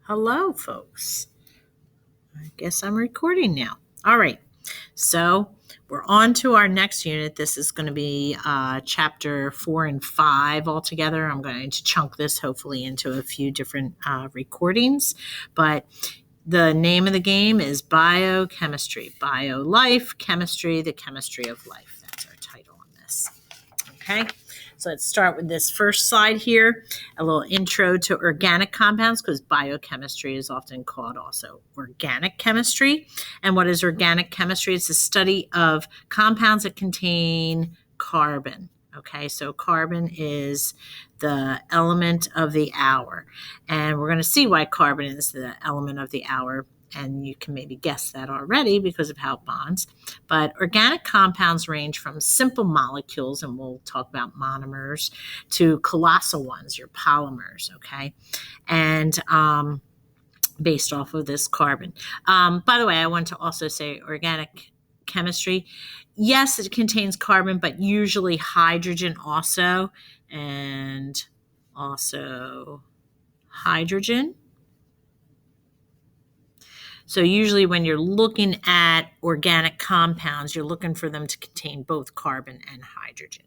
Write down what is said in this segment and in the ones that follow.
Hello, folks. I guess I'm recording now. All right. So we're on to our next unit. This is going to be chapter 4 and 5 altogether. I'm going to chunk this hopefully into a few different recordings. But the name of the game is biochemistry. Bio life, chemistry, the chemistry of life. That's our title on this. Okay. So let's start with this first slide here, a little intro to organic compounds, because biochemistry is often called also organic chemistry. And what is organic chemistry? It's the study of compounds that contain carbon. Okay, so carbon is the element of the hour. And we're going to see why carbon is the element of the hour. And you can maybe guess that already because of how it bonds. But organic compounds range from simple molecules, and we'll talk about monomers, to colossal ones, your polymers, okay? And based off of this carbon. By the way, I want to also say organic chemistry, yes, it contains carbon, but usually hydrogen also, and also hydrogen. So usually when you're looking at organic compounds, you're looking for them to contain both carbon and hydrogen.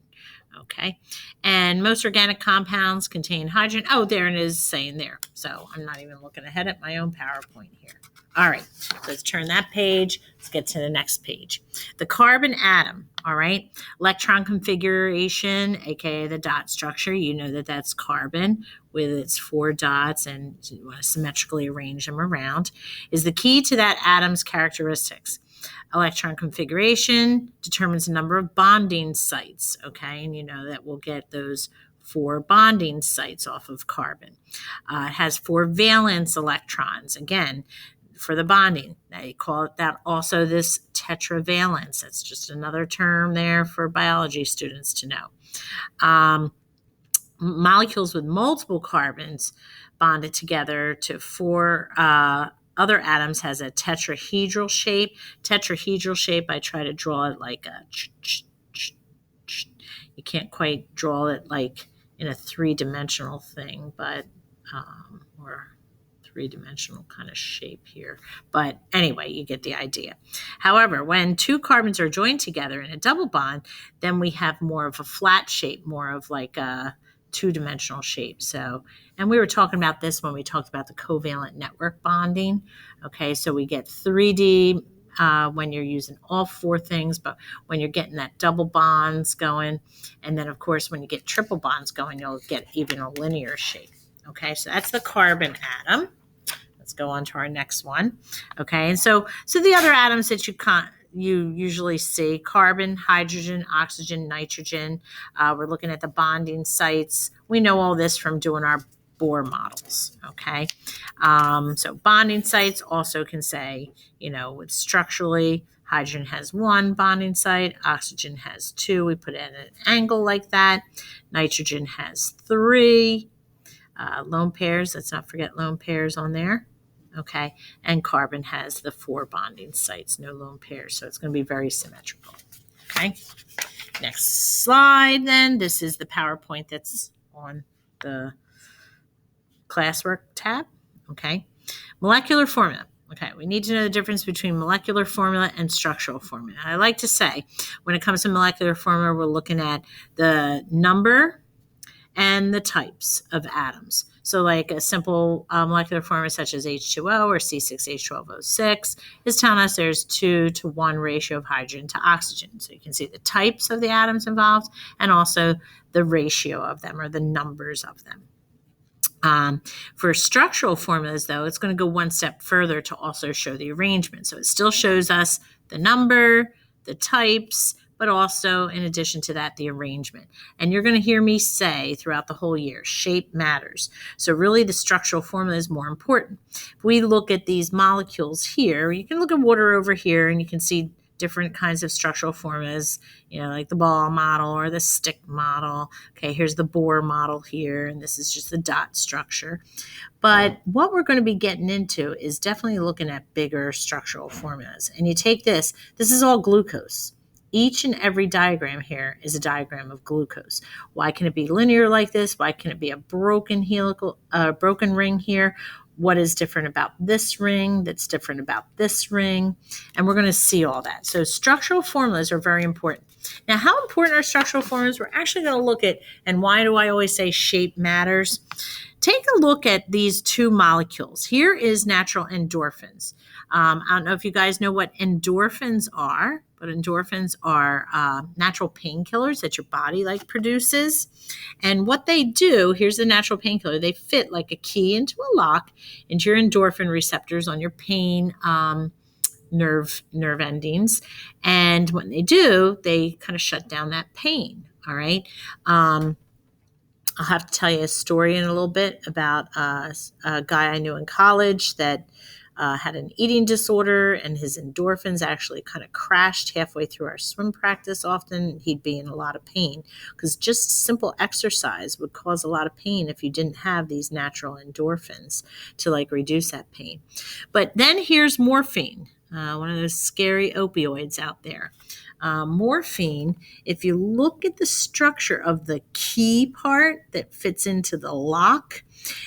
Okay. And most organic compounds contain hydrogen. Oh, there it is saying there. So I'm not even looking ahead at my own PowerPoint here. All right. So let's turn that page. Let's get to the next page. The carbon atom. All right. Electron configuration, aka the dot structure. You know that that's carbon with its 4 dots, and you want to symmetrically arrange them around, is the key to that atom's characteristics. Electron configuration determines the number of bonding sites, okay? And you know that we'll get those 4 bonding sites off of carbon. It has 4 valence electrons, again, for the bonding. They call it that also this tetravalence. That's just another term there for biology students to know. Molecules with multiple carbons bonded together to 4 other atoms has a tetrahedral shape. Tetrahedral shape, I try to draw it like a you can't quite draw it like in a 3-dimensional thing, but or 3-dimensional kind of shape here. But anyway, you get the idea. However, when 2 carbons are joined together in a double bond, then we have more of a flat shape, more of like a 2-dimensional shape. So, and we were talking about this when we talked about the covalent network bonding. Okay, so we get 3D when you're using all 4 things, but when you're getting that double bonds going, and then of course when you get triple bonds going, you'll get even a linear shape. Okay, so that's the carbon atom. Let's go on to our next one. Okay, and so the other atoms that you usually see: carbon, hydrogen, oxygen, nitrogen. We're looking at the bonding sites. We know all this from doing our Bohr models, okay? So bonding sites also can say, with structurally, hydrogen has 1 bonding site, oxygen has 2. We put it at an angle like that. Nitrogen has 3. Lone pairs, let's not forget lone pairs on there. Okay, and carbon has the 4 bonding sites, no lone pairs, so it's going to be very symmetrical. Okay, next slide then. This is the PowerPoint that's on the classwork tab. Okay, molecular formula. Okay, we need to know the difference between molecular formula and structural formula. I like to say when it comes to molecular formula, we're looking at the number and the types of atoms. So like a simple molecular formula such as H2O or C6H12O6 is telling us there's 2-to-1 ratio of hydrogen to oxygen. So you can see the types of the atoms involved and also the ratio of them or the numbers of them. For structural formulas, though, it's going to go one step further to also show the arrangement. So it still shows us the number, the types, but also, in addition to that, the arrangement. And you're going to hear me say throughout the whole year, shape matters. So really, the structural formula is more important. If we look at these molecules here, you can look at water over here, and you can see different kinds of structural formulas, like the ball model or the stick model. Okay, here's the Bohr model here, and this is just the dot structure. But what we're going to be getting into is definitely looking at bigger structural formulas. And you take this is all glucose. Each and every diagram here is a diagram of glucose. Why can it be linear like this? Why can it be a broken ring here? what is different about this ring that's different about this ring, and we're going to see all that. So structural formulas are very important. Now, how important are structural formulas? We're actually going to look at, and why do I always say shape matters? Take a look at these two molecules. Here is natural endorphins. I don't know if you guys know what endorphins are, but endorphins are natural painkillers that your body produces. And what they do, here's the natural painkiller, they fit like a key into a lock into your endorphin receptors on your pain nerve endings. And when they do, they kind of shut down that pain. All right. I'll have to tell you a story in a little bit about a guy I knew in college that had an eating disorder, and his endorphins actually kind of crashed halfway through our swim practice. Often he'd be in a lot of pain because just simple exercise would cause a lot of pain if you didn't have these natural endorphins to reduce that pain. But then here's morphine, one of those scary opioids out there. Morphine, if you look at the structure of the key part that fits into the lock,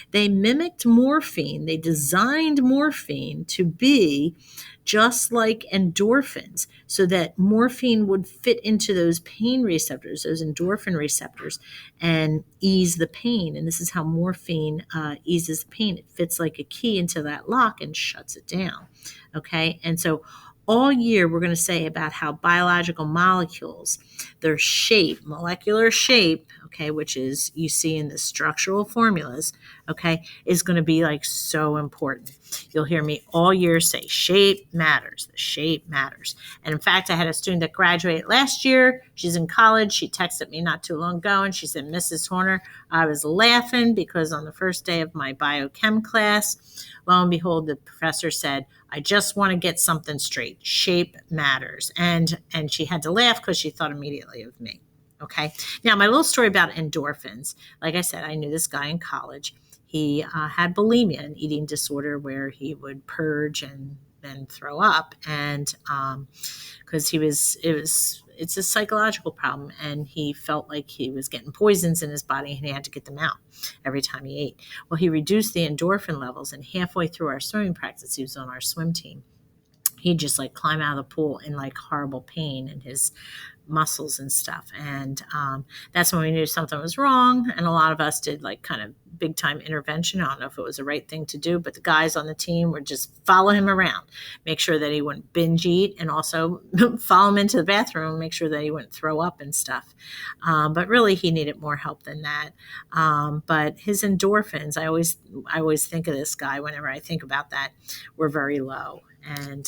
they mimicked morphine. They designed morphine to be just like endorphins so that morphine would fit into those pain receptors, those endorphin receptors, and ease the pain. And this is how morphine eases the pain. It fits like a key into that lock and shuts it down. Okay, and so all year, we're going to say about how biological molecules, their shape, molecular shape, okay, which is you see in the structural formulas, okay, is going to be so important. You'll hear me all year say shape matters. The shape matters. And in fact, I had a student that graduated last year. She's in college. She texted me not too long ago and she said, Mrs. Horner, I was laughing because on the first day of my biochem class, lo and behold, the professor said, I just want to get something straight. Shape matters. And she had to laugh because she thought immediately of me. Okay. Now, my little story about endorphins. Like I said, I knew this guy in college. He had bulimia, an eating disorder where he would purge and then throw up. And because it's a psychological problem, and he felt like he was getting poisons in his body and he had to get them out every time he ate. Well, he reduced the endorphin levels, and halfway through our swimming practice, he was on our swim team. He'd just climb out of the pool in horrible pain in his muscles and stuff. And that's when we knew something was wrong. And a lot of us did kind of big time intervention. I don't know if it was the right thing to do, but the guys on the team would just follow him around, make sure that he wouldn't binge eat, and also follow him into the bathroom and make sure that he wouldn't throw up and stuff. But really he needed more help than that. But his endorphins, I always think of this guy whenever I think about that, were very low. And,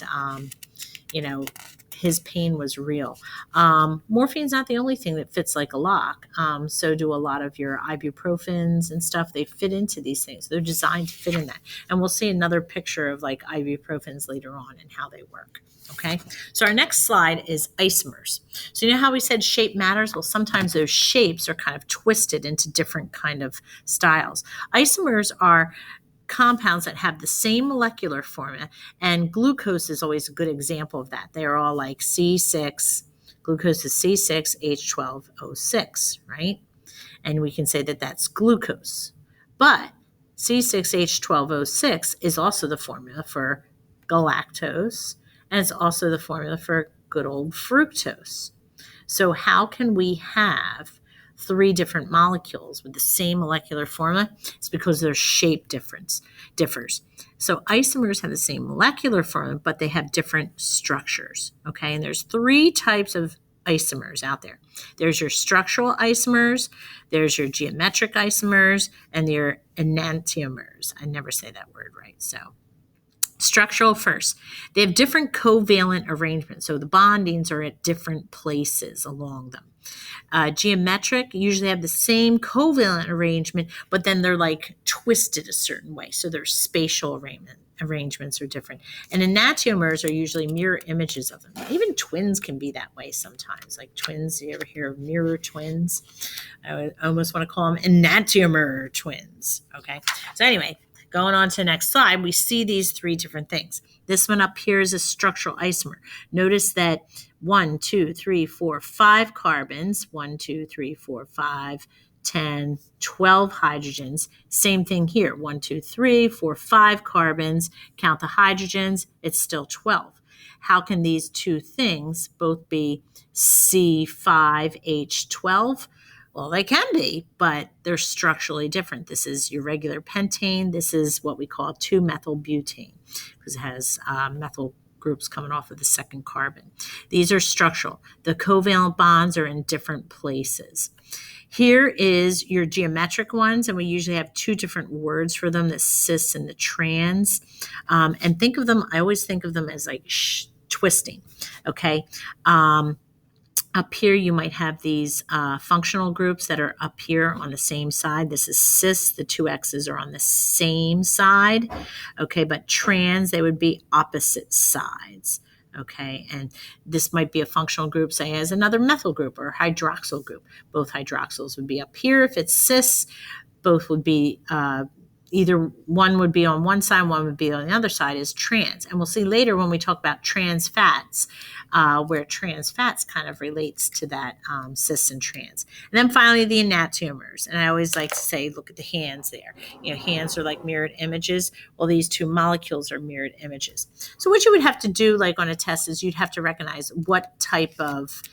his pain was real. Morphine's not the only thing that fits like a lock. So do a lot of your ibuprofens and stuff. They fit into these things. They're designed to fit in that. And we'll see another picture of ibuprofens later on and how they work. Okay. So our next slide is isomers. So you know how we said shape matters? Well, sometimes those shapes are kind of twisted into different kind of styles. Isomers are compounds that have the same molecular formula, and glucose is always a good example of that. They're all C6, glucose is C6H12O6, right? And we can say that that's glucose. But C6H12O6 is also the formula for galactose, and it's also the formula for good old fructose. So how can we have three different molecules with the same molecular formula? It's because their shape differs. So isomers have the same molecular formula, but they have different structures. Okay, and there's three types of isomers out there. There's your structural isomers, there's your geometric isomers, and your enantiomers. I never say that word right, so structural first. They have different covalent arrangements, so the bondings are at different places along them. Geometric usually have the same covalent arrangement, but then they're twisted a certain way, so their spatial arrangements are different. And enantiomers are usually mirror images of them. Even twins can be that way sometimes. Twins, you ever hear of mirror twins? I almost want to call them enantiomer twins. Okay, so anyway, going on to the next slide, we see these three different things. This one up here is a structural isomer. Notice that 1, 2, 3, 4, 5 carbons, 1, 2, 3, 4, 5, 10, 12 hydrogens. Same thing here, 1, 2, 3, 4, 5 carbons. Count the hydrogens, it's still 12. How can these two things both be C5H12? Well, they can be, but they're structurally different. This is your regular pentane. This is what we call 2-methylbutane because it has methyl groups coming off of the second carbon. These are structural. The covalent bonds are in different places. Here is your geometric ones, and we usually have two different words for them, the cis and the trans. And think of them, I always think of them as like twisting, okay? Up here, you might have these functional groups that are up here on the same side. This is cis. The two X's are on the same side. Okay, but trans, they would be opposite sides. Okay, and this might be a functional group, say, as another methyl group or hydroxyl group. Both hydroxyls would be up here. If it's cis, both would be either one would be on one side, one would be on the other side is trans. And we'll see later when we talk about trans fats, where trans fats kind of relates to that cis and trans. And then finally, the enantiomers. And I always like to say, look at the hands there. You know, hands are like mirrored images. Well, these two molecules are mirrored images. So what you would have to do, like on a test, is you'd have to recognize what type of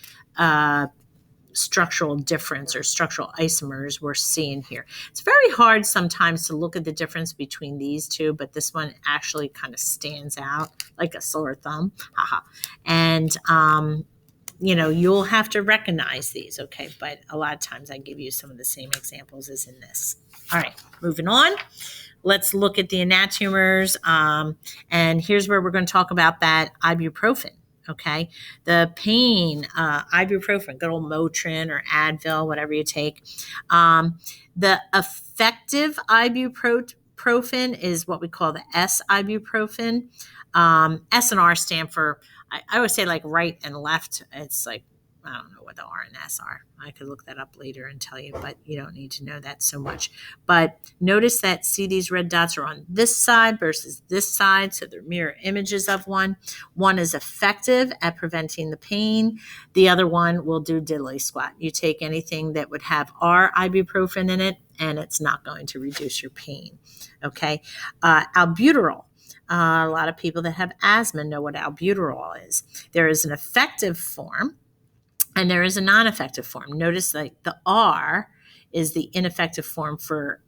structural difference or structural isomers we're seeing here. It's very hard sometimes to look at the difference between these two, but this one actually kind of stands out like a sore thumb. And, you'll have to recognize these, okay? But a lot of times I give you some of the same examples as in this. All right, moving on. Let's look at the enantiomers. And here's where we're going to talk about that ibuprofen. Okay, the pain, ibuprofen, good old Motrin or Advil, whatever you take. The effective ibuprofen is what we call the S-ibuprofen. S and R stand for, I always say like right and left. It's like, I don't know what the R and S are. I could look that up later and tell you, but you don't need to know that so much. But notice that, see, these red dots are on this side versus this side, so they're mirror images of one. One is effective at preventing the pain. The other one will do diddly squat. You take anything that would have R ibuprofen in it, and it's not going to reduce your pain. Okay, albuterol. A lot of people that have asthma know what albuterol is. There is an effective form, and there is a non-effective form. Notice like the R is the ineffective form for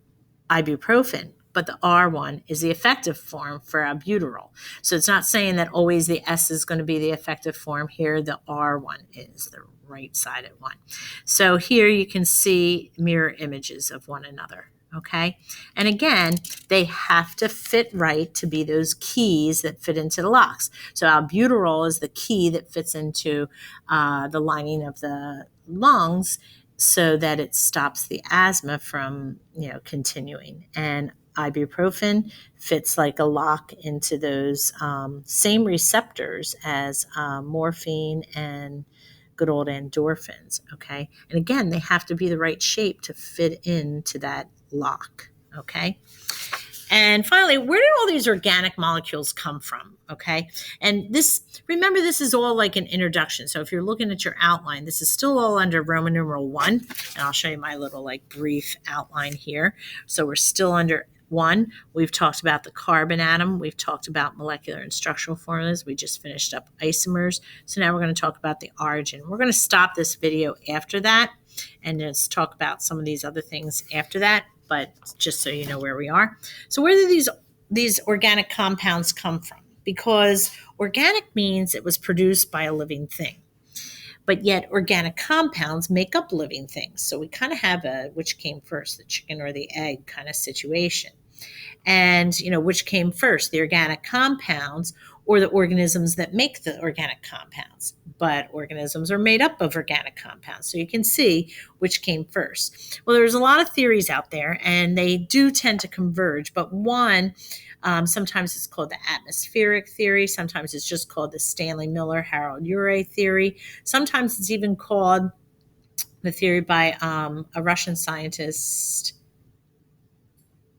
ibuprofen, but the R one is the effective form for albuterol. So it's not saying that always the S is going to be the effective form. Here, the R one is the right-sided one. So here you can see mirror images of one another. Okay. And again, they have to fit right to be those keys that fit into the locks. So albuterol is the key that fits into the lining of the lungs so that it stops the asthma from, continuing. And ibuprofen fits like a lock into those same receptors as morphine and good old endorphins. Okay. And again, they have to be the right shape to fit into that lock. Okay. And finally, where do all these organic molecules come from? Okay. And remember, this is all like an introduction. So if you're looking at your outline, this is still all under Roman numeral 1. And I'll show you my little like brief outline here. So we're still under 1. We've talked about the carbon atom. We've talked about molecular and structural formulas. We just finished up isomers. So now we're going to talk about the origin. We're going to stop this video after that and just talk about some of these other things after that. But just so you know where we are. So where do these organic compounds come from? Because organic means it was produced by a living thing. But yet organic compounds make up living things. So we kind of have a which came first, the chicken or the egg kind of situation. And, which came first, the organic compounds or the organisms that make the organic compounds? But organisms are made up of organic compounds. So you can see which came first. Well, there's a lot of theories out there, and they do tend to converge. But one, sometimes it's called the atmospheric theory. Sometimes it's just called the Stanley Miller-Harold Urey theory. Sometimes it's even called the theory by a Russian scientist,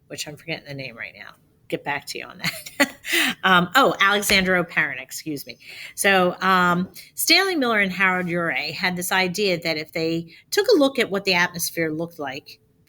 which I'm forgetting the name right now. Get back to you on that. Alexander O'Parent, excuse me. So Stanley Miller and Howard Urey had this idea that if they took a look at what the atmosphere looked like